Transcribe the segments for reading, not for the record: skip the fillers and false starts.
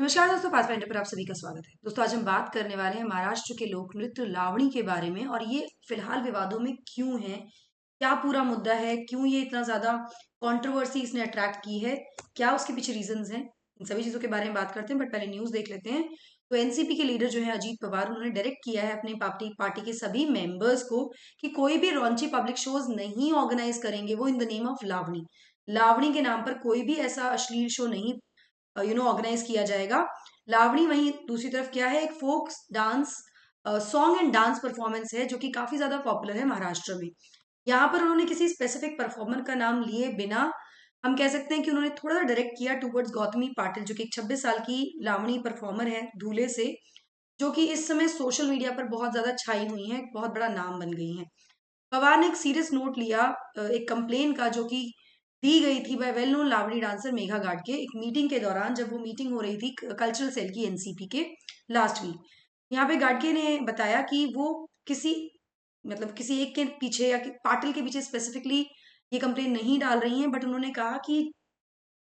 नमस्कार दोस्तों, पाथफाइंडर पर आप सभी का स्वागत है। दोस्तों, आज हम बात करने वाले हैं महाराष्ट्र के लोक नृत्य लावणी के बारे में और ये फिलहाल विवादों में क्यों है, क्या पूरा मुद्दा है, क्यों ये इतना ज्यादा कंट्रोवर्सी इसने अट्रैक्ट की है, क्या उसके पीछे रीजंस हैं, इन सभी चीजों के बारे में बात करते हैं। बट पहले न्यूज देख लेते हैं। तो एनसीपी के लीडर जो है अजीत पवार, उन्होंने डायरेक्ट किया है अपने पार्टी के सभी मेंबर्स को कि कोई भी रॉन्ची पब्लिक शोज नहीं ऑर्गेनाइज करेंगे वो इन द नेम ऑफ लावणी। लावणी के नाम पर कोई भी ऐसा अश्लील शो नहीं ऑर्गेनाइज किया जाएगा। लावणी वहीं दूसरी तरफ क्या है, एक folk dance song and dance performance है जो कि काफी ज्यादा पॉपुलर है महाराष्ट्र में। यहाँ पर उन्होंने किसी स्पेसिफिक परफॉर्मर का नाम लिए बिना हम कह सकते हैं कि उन्होंने थोड़ा सा डायरेक्ट किया टूवर्ड्स गौतमी पाटिल, जो कि एक 26 साल की लावणी परफॉर्मर है धूले से, जो कि इस समय सोशल मीडिया पर बहुत ज्यादा छाई हुई है, बहुत बड़ा नाम बन गई है। पवार ने एक सीरियस नोट लिया एक कंप्लेन का जो कि दी गई थी बाय वेल नोन लावणी डांसर मेघा गाडके एक मीटिंग के दौरान, जब वो मीटिंग हो रही थी कल्चरल सेल की एनसीपी के लास्ट वीक। यहाँ पे गाडके ने बताया कि वो किसी किसी एक के पीछे या पाटिल के पीछे स्पेसिफिकली ये कंप्लेन नहीं डाल रही हैं, बट उन्होंने कहा कि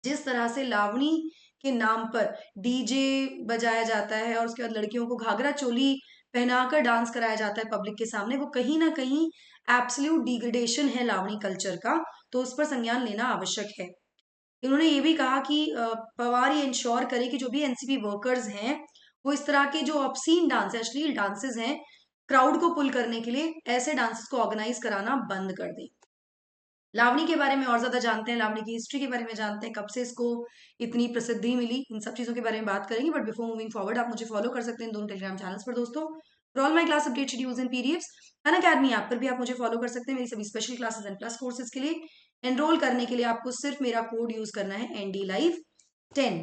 जिस तरह से लावणी के नाम पर डीजे बजाया जाता है और उसके बाद लड़कियों को घाघरा चोली पहनाकर डांस कराया जाता है पब्लिक के सामने, वो कहीं ना कहीं एब्सोल्यूट डिग्रेडेशन है लावणी कल्चर का। तो उस पर संज्ञान लेना आवश्यक है। उन्होंने ये भी कहा कि पवार ये इंश्योर करे कि जो भी एनसीपी वर्कर्स हैं वो इस तरह के जो ऑब्सीन डांस है, अश्लील डांसेस हैं, क्राउड को पुल करने के लिए ऐसे डांसेस को ऑर्गेनाइज कराना बंद कर दें। लावणी के बारे में और ज्यादा जानते हैं, लावणी की हिस्ट्री के बारे में जानते हैं, कब से इसको इतनी प्रसिद्धि मिली, इन सब चीजों के बारे में बात करेंगे। बट बिफोर मूविंग फॉरवर्ड, आप मुझे फॉलो कर सकते हैं इन दोनों टेलीग्राम चैनल्स पर दोस्तों। For all my class update schedules and PDFs, Unacademy app पर भी आप मुझे फॉलो कर सकते हैं मेरी सभी special classes and plus courses के लिए। एनरोल करने के लिए आपको सिर्फ मेरा कोड यूज करना है ND Live 10।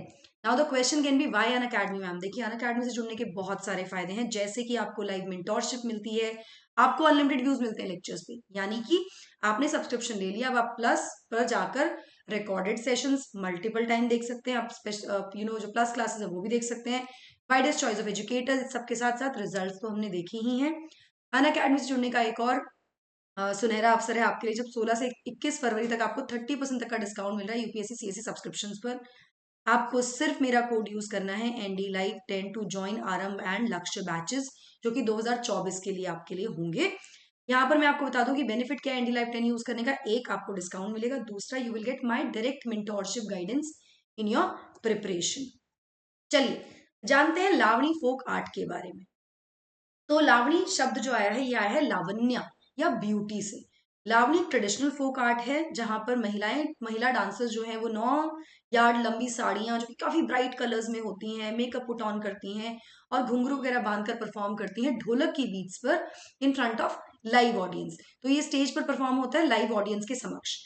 Now the question can be why Unacademy ma'am. देखिए, अन अकेडमी से जुड़ने के बहुत सारे फायदे हैं, जैसे कि आपको लाइव मेंटोरशिप मिलती है, आपको अनलिमिटेड व्यूज मिलते हैं लेक्चर्स पे, यानी कि आपने सब्सक्रिप्शन ले लिया, अब आप प्लस पर जाकर रिकॉर्डेड सेशंस मल्टीपल टाइम देख सकते हैं। आप जो प्लस क्लासेस है वो भी देख सकते हैं। वाइडेस्ट चॉइस ऑफ एजुकेटर्स, सबके साथ साथ रिजल्ट्स तो हमने देखे ही हैं। अन अकेडमी से जुड़ने का एक और सुनहरा अवसर है आपके लिए, जब 16 से 21 फरवरी तक आपको 30% तक का डिस्काउंट मिल रहा है यूपीएससी सीएससी सब्सक्रिप्शन पर। आपको सिर्फ मेरा कोड यूज करना है ND Live 10 टू ज्वाइन आरंभ एंड लक्ष्य बैचेस, जो कि 2024 के लिए आपके लिए होंगे। यहाँ पर मैं आपको बता दूं कि बेनिफिट क्या है ND Live 10 यूज करने का। एक, आपको डिस्काउंट मिलेगा, दूसरा you will get my direct mentorship guidance in your preparation. चलिए जानते हैं लावणी फोक आर्ट के बारे में। तो लावणी शब्द जो आया है, ये आया है लावण्य या ब्यूटी से। लावणी ट्रेडिशनल फोक आर्ट है जहां पर महिला डांसर्स जो हैं वो 9 यार्ड लंबी साड़ियां जो कि काफी ब्राइट कलर्स में होती हैं, मेकअप पुट ऑन करती हैं और घुंघरू वगैरह बांधकर परफॉर्म करती हैं ढोलक की बीट्स पर in front of live audience. तो ये स्टेज पर परफॉर्म होता है लाइव ऑडियंस के समक्ष।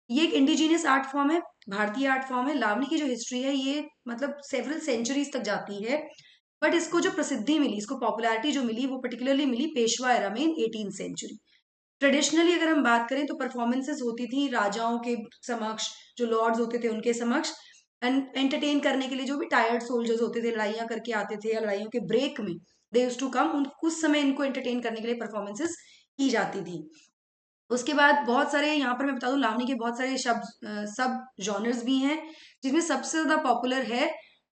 ये एक इंडिजीनियस आर्ट फॉर्म है, भारतीय आर्ट फॉर्म है। लावणी की जो हिस्ट्री है ये सेवरल सेंचुरीज तक जाती है, बट इसको जो प्रसिद्धि मिली, इसको पॉपुलैरिटी जो मिली, वो पर्टिकुलरली मिली पेशवा एरा में इन 18th सेंचुरी। ट्रेडिशनली अगर हम बात करें तो परफॉर्मेंसेस होती थी राजाओं के समक्ष, जो लॉर्ड्स होते थे उनके समक्ष, एंटरटेन करने के लिए जो भी टायर्ड सोल्जर्स होते थे, लड़ाइयां करके आते थे या लड़ाइयों के ब्रेक में दे यूज्ड टू कम, उस समय इनको एंटरटेन करने के लिए परफॉर्मेंसेस की जाती थी। उसके बाद बहुत सारे, यहाँ पर मैं बता दूं, लावणी के बहुत सारे शब्द सब जॉनर्स भी हैं, जिसमें सबसे ज्यादा पॉपुलर है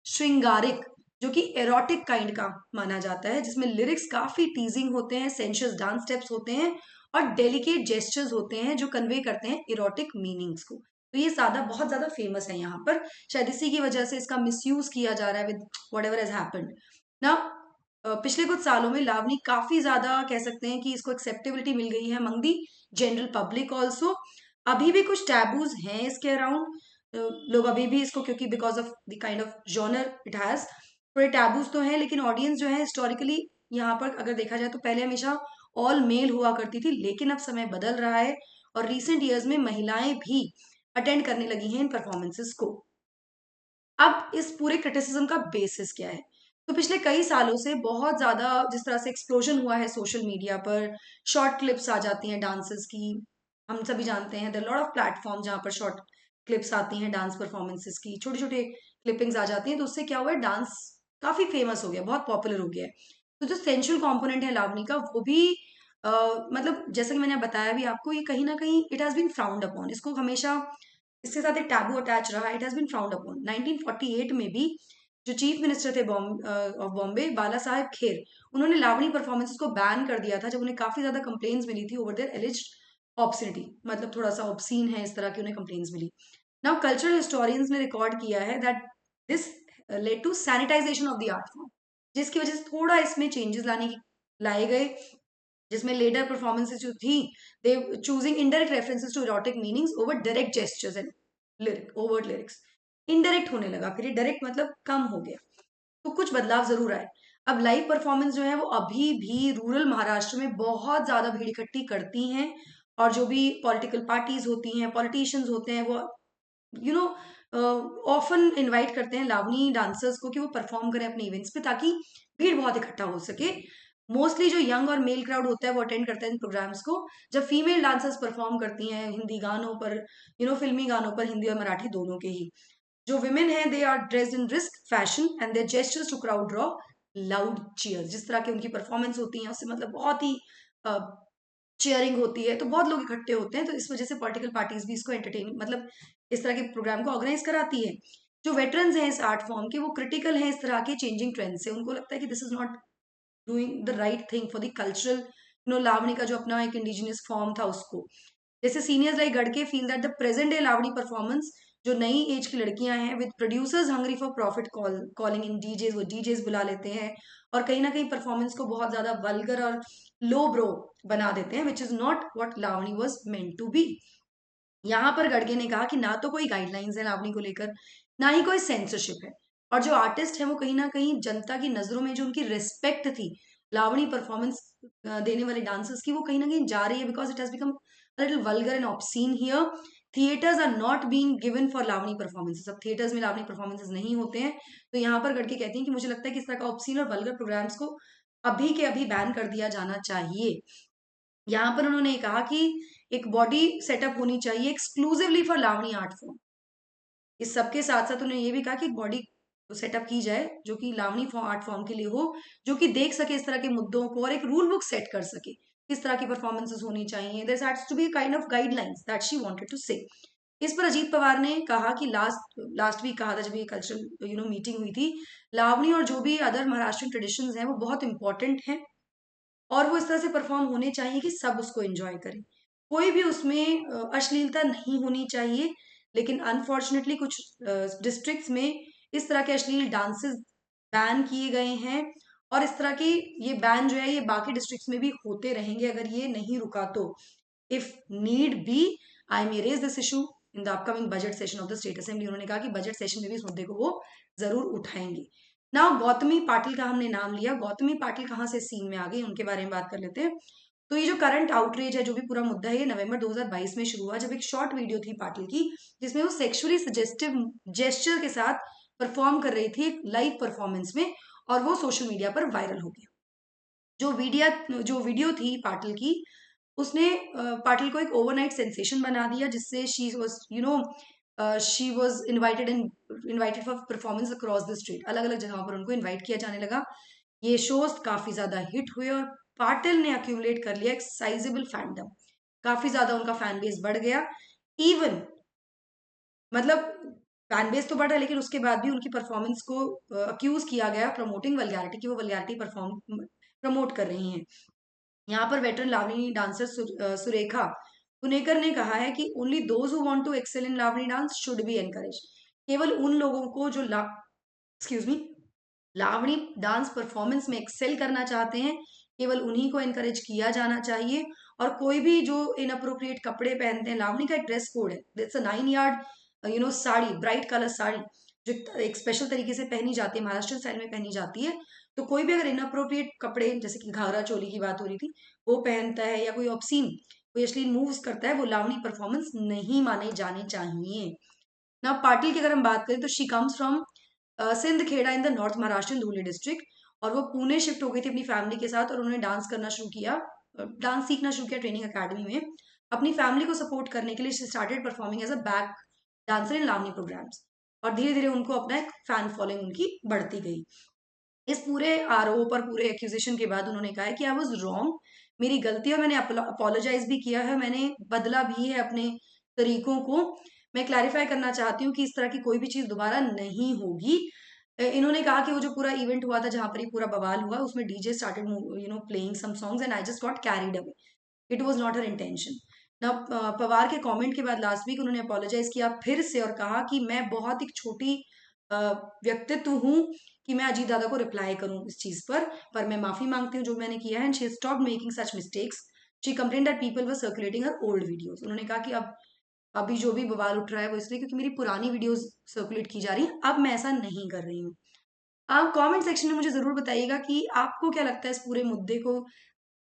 श्रृंगारिक, जो कि एरोटिक काइंड का माना जाता है, जिसमें लिरिक्स काफी टीजिंग होते हैं, सेंशस डांस स्टेप्स होते हैं और डेलिकेट जेस्चर्स होते हैं जो कन्वे करते हैं इरोटिक मीनिंग्स को। तो ये ज्यादा बहुत ज्यादा फेमस है यहाँ पर, शायद इसी की वजह से इसका मिसयूज किया जा रहा है विद व्हाटएवर हैज हैपेंड ना। पिछले कुछ सालों में लावणी काफी ज्यादा कह सकते हैं कि इसको एक्सेप्टेबिलिटी मिल गई है among the general public also. अभी भी कुछ टैबूज हैं इसके अराउंड, लोग अभी भी इसको, क्योंकि because of the kind of genre it has, थोड़े टैबूज तो हैं, लेकिन ऑडियंस जो है हिस्टोरिकली यहाँ पर अगर देखा जाए तो पहले हमेशा ऑल मेल हुआ करती थी, लेकिन अब समय बदल रहा है और रिसेंट ईयर्स में महिलाएं भी अटेंड करने लगी हैं इन परफॉर्मेंसेस को। अब इस पूरे क्रिटिसिज्म का बेसिस क्या है? तो पिछले कई सालों से बहुत ज्यादा जिस तरह से एक्सप्लोजन हुआ है सोशल मीडिया पर, शॉर्ट क्लिप्स आ जाती हैं डांसेस की, हम सभी जानते हैं देयर लॉट ऑफ प्लेटफॉर्म जहाँ पर शॉर्ट क्लिप्स आती हैं डांस परफॉर्मेंसेस की, छोटे छोटे क्लिपिंग्स आ जाती हैं, तो उससे क्या हुआ है, डांस काफी फेमस हो गया, बहुत पॉपुलर हो गया है। तो जो सेंशुअल कॉम्पोनेंट है लावणी का, वो भी जैसा कि मैंने बताया भी आपको, ये कहीं ना कहीं it has been frowned upon, इसको हमेशा इसके साथ एक टैबू अटैच रहा, it has been frowned upon. 1948 में भी जो चीफ मिनिस्टर थे ऑफ बॉम्बे, बाला साहेब खेर, उन्होंने लावणी परफॉर्मेंसेस को बैन कर दिया था जब उन्हें काफी ज्यादा कंप्लेन्स मिली थी ओवर देयर एलिज्ड ऑब्सिनिटी, मतलब थोड़ा सा ऑब्सीन है, इस तरह की उन्हें कंप्लेन्स मिली। नाउ कल्चरल हिस्टोरियंस ने रिकॉर्ड किया है that this led to sanitization of the art form, जिसकी वजह से थोड़ा इसमें चेंजेस लाए गए, जिसमें लेटर परफॉर्मेंसेस जो थी, they choosing indirect references to erotic meanings over direct gestures and overt lyrics. Indirect होने लगा, फिर ये डायरेक्ट मतलब कम हो गया, तो कुछ बदलाव जरूर आए। अब लाइव परफॉर्मेंस जो है वो अभी भी रूरल महाराष्ट्र में बहुत ज्यादा भीड़ इकट्ठी करती हैं, और जो भी पॉलिटिकल पार्टीज होती हैं, पॉलिटिशियंस होते हैं, वो यू नो ऑफन इनवाइट करते हैं लावनी डांसर्स को कि वो परफॉर्म करें अपने इवेंट्स पे, ताकि भीड़ बहुत इकट्ठा हो सके। मोस्टली जो यंग और मेल क्राउड होता है वो अटेंड करता है इन प्रोग्राम्स को। जब फीमेल डांसर्स परफॉर्म करती हैं हिंदी गानों पर, फिल्मी गानों पर, हिंदी और मराठी दोनों के ही, जो विमेन है they are dressed in risk fashion and their gestures to crowd draw loud cheers. जिस तरह की उनकी परफॉर्मेंस होती है उससे मतलब बहुत ही चेयरिंग होती है, तो बहुत लोग इकट्ठे होते हैं, तो इस वजह से पॉलिटिकल पार्टीज भी इसको एंटरटेन, मतलब इस तरह के प्रोग्राम को ऑर्गेनाइज कराती है। जो वेटरन्स हैं इस आर्ट फॉर्म के, वो क्रिटिकल हैं इस तरह के चेंजिंग ट्रेंड से, उनको लगता है कि this is not doing the right thing for the cultural, Lavani का जो अपना एक इंडिजिनियस फॉर्म था उसको। जैसे seniors like Gadke feel that the present day Lavani performance, जो नई एज की लड़कियां हैं with producers hungry for profit calling in DJs, वो डीजेस बुला लेते हैं और कहीं ना कहीं परफॉर्मेंस को बहुत ज्यादा वल्गर और लो ब्रो बना देते हैं, which is not what Lavani was meant to be. यहाँ पर गड़गे ने कहा कि ना तो कोई गाइडलाइंस है लावणी को लेकर, ना ही कोई सेंसरशिप है, और जो आर्टिस्ट है वो कहीं ना कहीं जनता की नजरों में जो उनकी रिस्पेक्ट थी लावणी परफॉर्मेंस देने वाले डांसर्स की, वो कहीं ना कहीं जा रही है, because it has become little vulgar and obscene here. Theatres are not being given for Lavani performances, अब थिएटर्स में लावणी परफॉर्मेंसेस नहीं होते हैं, तो यहाँ पर गड़के कहती हैं कि मुझे लगता है कि इस तरह का ऑब्सीन और वल्गर प्रोग्राम्स को अभी के अभी बैन कर दिया जाना चाहिए। यहाँ पर उन्होंने कहा कि एक बॉडी सेटअप होनी चाहिए exclusively for Lavani art form. इस सबके साथ साथ उन्होंने ये भी कहा कि एक बॉडी सेटअप की जाए जो कि लावणी आर्ट फॉर्म के लिए हो, जो कि देख सके इस तरह के मुद्दों को और एक रूल बुक सेट कर सके किस तरह की परफॉर्मेंसेस होनी चाहिए। There has to be kind of guidelines that she wanted to say. इस पर अजीत पवार ने कहा कि लास्ट वीक कहा था जब ये कल्चरल मीटिंग हुई थी, लावणी और जो भी अदर महाराष्ट्रियन ट्रेडिशंस हैं वो बहुत इंपॉर्टेंट हैं, और वो इस तरह से परफॉर्म होने चाहिए कि सब उसको एंजॉय करें, कोई भी उसमें अश्लीलता नहीं होनी चाहिए। लेकिन अनफॉर्चुनेटली कुछ डिस्ट्रिक्ट्स में इस तरह के अश्लील डांसेस बैन किए गए हैं, और इस तरह की ये बैन जो है ये बाकी डिस्ट्रिक्ट्स में भी होते रहेंगे अगर ये नहीं रुका तो। If need be, I may raise this issue in the upcoming budget session of the state assembly. उन्होंने कहा कि बजट सेशन में भी इस मुद्दे को वो जरूर उठाएंगे। ना गौतमी पाटिल का हमने नाम लिया, गौतमी पाटिल कहाँ से सीन में आ गई उनके बारे में बात कर लेते हैं। तो ये जो करंट आउटरीच है, जो भी पूरा मुद्दा है, ये नवंबर 2022 में शुरू हुआ जब एक शॉर्ट वीडियो थी पाटिल की, जिसमें वो सेक्सुअली सजेस्टिव जेस्चर के साथ परफॉर्म कर रही थी एक लाइव परफॉर्मेंस में, और वो सोशल मीडिया पर वायरल हो गया। जो वीडियो थी पाटिल की, उसने पाटिल को एक ओवरनाइट सेंसेशन बना दिया, जिससे she was invited for performance across the street, अलग अलग जगहों पर उनको इन्वाइट किया जाने लगा। ये शोज काफी ज्यादा हिट हुए और पाटिल ने अक्यूमुलेट कर लिया एक साइजेबल फैंडम, काफी ज्यादा उनका फैन बेस बढ़ गया। इवन मतलब फैन बेस तो बढ़ा, लेकिन उसके बाद भी उनकी परफॉर्मेंस को अक्यूज किया गया प्रमोटिंग वल्गैरिटी, की वो वल्गैरिटी प्रमोट कर रही हैं। यहाँ पर वेटरन लावणी डांसर सुरेखा पुनेकर ने कहा है कि only those who want to excel in Lavani dance should be encourage. केवल उन लोगों को जो excuse me Lavani dance performance में एक्सेल करना चाहते हैं, केवल उन्हीं को एनकरेज किया जाना चाहिए। और कोई भी जो इनअप्रोप्रिएट कपड़े पहनते हैं, लावणी का एक ड्रेस कोड है, that's a 9 yard sari, bright colour sari, जो एक स्पेशल तरीके से पहनी जाती है, महाराष्ट्र स्टाइल में पहनी जाती है। तो कोई भी अगर इनअप्रोप्रिएट कपड़े, जैसे कि घाघरा चोली की बात हो रही थी, वो पहनता है, या कोई ऑब्सीन, कोई अश्लील मूव्स करता है, वो लावणी परफॉर्मेंस नहीं माने जाने चाहिए। ना पाटिल की अगर हम बात करें तो she comes from Sindkheda in the north Maharashtra Dhule district, और वो पुणे शिफ्ट हो गई थी अपनी फैमिली के साथ, और उन्होंने डांस करना शुरू किया, डांस सीखना शुरू किया ट्रेनिंग अकेडमी में। अपनी फैमिली को सपोर्ट करने के लिए she started performing as a back dancer in Lavani programmes, और धीरे धीरे उनको अपना एक फैन फॉलोइंग उनकी बढ़ती गई। इस पूरे आरोप और पूरे एक्यूजेशन के बाद उन्होंने कहा है कि आई वॉज रॉन्ग, मेरी गलती है, मैंने अपोलोजाइज भी किया है, मैंने बदला भी है अपने तरीकों को। मैं क्लैरिफाई करना चाहती हूँ कि इस तरह की कोई भी चीज दोबारा नहीं होगी। इन्होंने कहा कि वो जो पूरा इवेंट हुआ था जहाँ पर ये पूरा बवाल हुआ उसमें DJ started playing some songs and I just got carried away, it was not her intention ना। पवार के कमेंट के बाद लास्ट वीक उन्होंने अपोलोजाइज किया फिर से और कहा कि मैं बहुत एक छोटी अ, व्यक्तित्व हूँ कि मैं अजीत दादा को रिप्लाई करूं इस चीज पर मैं माफी मांगती हूँ जो मैंने किया है, and she stop making such mistakes. She complain that people were circulating her old videos. उन्होंने कहा कि अब अभी जो भी बवाल उठ रहा है वो इसलिए क्योंकि मेरी पुरानी वीडियोस सर्कुलेट की जा रही हैं, अब मैं ऐसा नहीं कर रही हूँ। आप कमेंट सेक्शन में मुझे जरूर बताइएगा कि आपको क्या लगता है इस पूरे मुद्दे को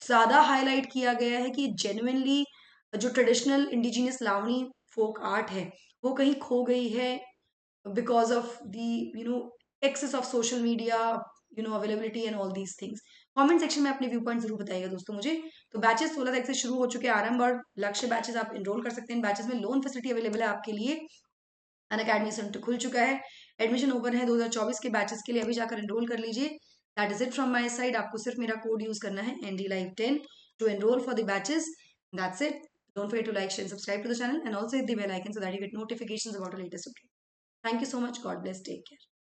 ज्यादा हाईलाइट किया गया है कि जेन्युइनली जो traditional indigenous Lavani folk art है वो कहीं खो गई है because of the access of social media availability and all these things. Comment section में अपने व्यू पॉइंट जरूर बताइएगा दोस्तों मुझे। तो बैचेस 16 तारीख से शुरू हो चुके हैं, आरंभ और लक्ष्य बैचेस आप एनरोल कर सकते हैं। बैचेस में लोन फैसिलिटी अवेलेबल है आपके लिए। अन अकेडमी सेंटर खुल चुका है, एडमिशन ओपन है 2024 के बैचेस के लिए, अभी जाकर एनरोल कर लीजिए। That is it from my side. आपको सिर्फ मेरा कोड यूज करना है NDLive10 to enrol for the batches. That's it. Don't forget to like, share, and subscribe to the channel, and also hit the bell icon so that you get notifications about the latest update. Thank you so much. God bless. Take care.